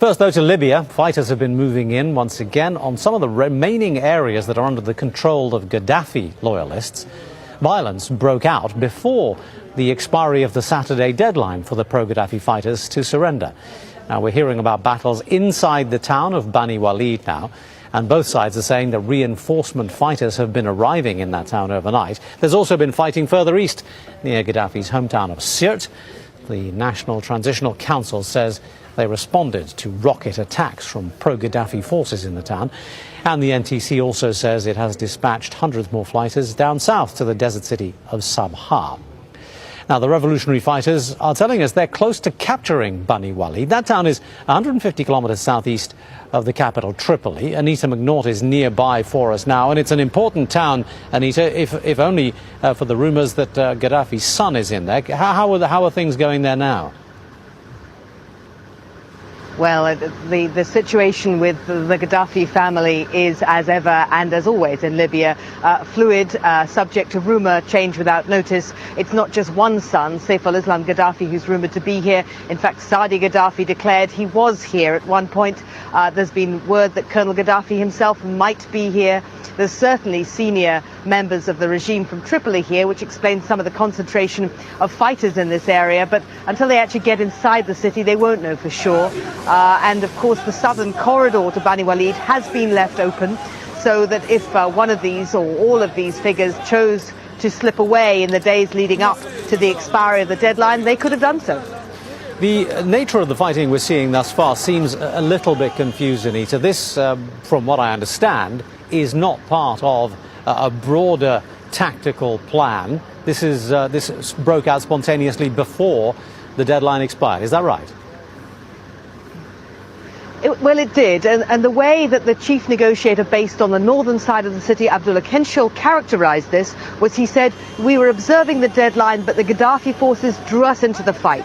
First, though, to Libya. Fighters have been moving in once again on some of the remaining areas that are under the control of Gaddafi loyalists. Violence broke out before the expiry of the Saturday deadline for the pro-Gaddafi fighters to surrender. Now, we're hearing about battles inside the town of BaniWalid now, and both sides are saying that reinforcement fighters have been arriving in that town overnight. There's also been fighting further east, near Gaddafi's hometown of Sirte. The National Transitional Council says they responded to rocket attacks from pro-Gaddafi forces in the town. And the NTC also says it has dispatched hundreds more fighters down south to the desert city of Sabha. Now, the revolutionary fighters are telling us they're close to capturing BaniWalid. That town is 150 kilometers southeast of the capital, Tripoli. Anita Mcnaught is nearby for us now, and it's an important town, Anita, if only for the rumours that Gaddafi's son is in there. How are things going there now? Well, the situation with the Gaddafi family is, as ever and as always in Libya, fluid, subject to rumour, change without notice. It's not just one son, Saif al-Islam Gaddafi, who's rumoured to be here. In fact, Saadi Gaddafi declared he was here at one point. There's been word that Colonel Gaddafi himself might be here. There's certainly senior members of the regime from Tripoli here, which explains some of the concentration of fighters in this area. But until they actually get inside the city, they won't know for sure. And of course, the southern corridor to BaniWalid has been left open, so that if one of these or all of these figures chose to slip away in the days leading up to the expiry of the deadline, they could have done so. The nature of the fighting we're seeing thus far seems a little bit confused, Anita. This, from what I understand, is not part of a broader tactical plan. This broke out spontaneously before the deadline expired. Is that right? Well, it did, and the way that the chief negotiator based on the northern side of the city, Abdullah Kenshal, characterized this was he said, we were observing the deadline, but the Gaddafi forces drew us into the fight.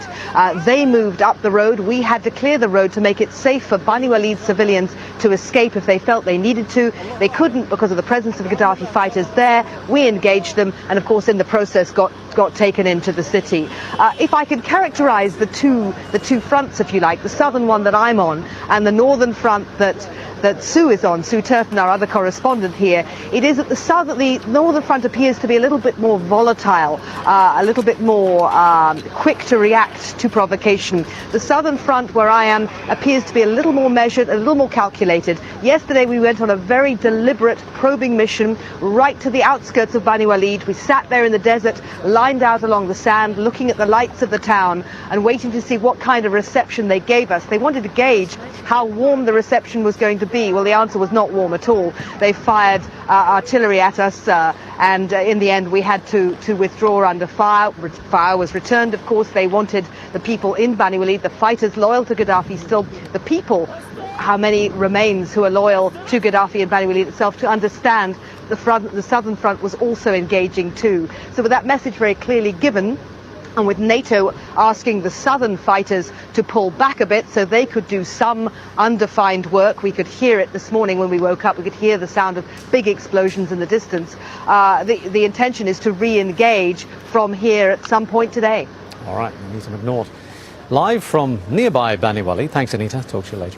They moved up the road. We had to clear the road to make it safe for BaniWalid civilians to escape if they felt they needed to. They couldn't because of the presence of Gaddafi fighters there. We engaged them, and of course in the process got taken into the city. If I could characterize the two fronts, if you like, the southern one that I'm on and the northern front that Sue is on, Sue Turton, our other correspondent here, it is that the northern front appears to be a little bit more volatile, a little bit more quick to react to provocation. The southern front, where I am, appears to be a little more measured, a little more calculated. Yesterday we went on a very deliberate probing mission right to the outskirts of BaniWalid. We sat there in the desert, lined out along the sand, looking at the lights of the town and waiting to see what kind of reception they gave us. They wanted to gauge how warm the reception was going to be. Well, the answer was not warm at all. They fired artillery at us, and in the end we had to withdraw under fire. Fire was returned, of course. They wanted the people in BaniWalid, the fighters loyal to Gaddafi, still the people, how many remains who are loyal to Gaddafi and BaniWalid itself, to understand the southern front was also engaging too. So with that message very clearly given, and with NATO asking the southern fighters to pull back a bit so they could do some undefined work. We could hear it this morning when we woke up. We could hear the sound of big explosions in the distance. The intention is to re-engage from here at some point today. All right, Anita Mcnaught, live from nearby BaniWalid. Thanks, Anita. Talk to you later.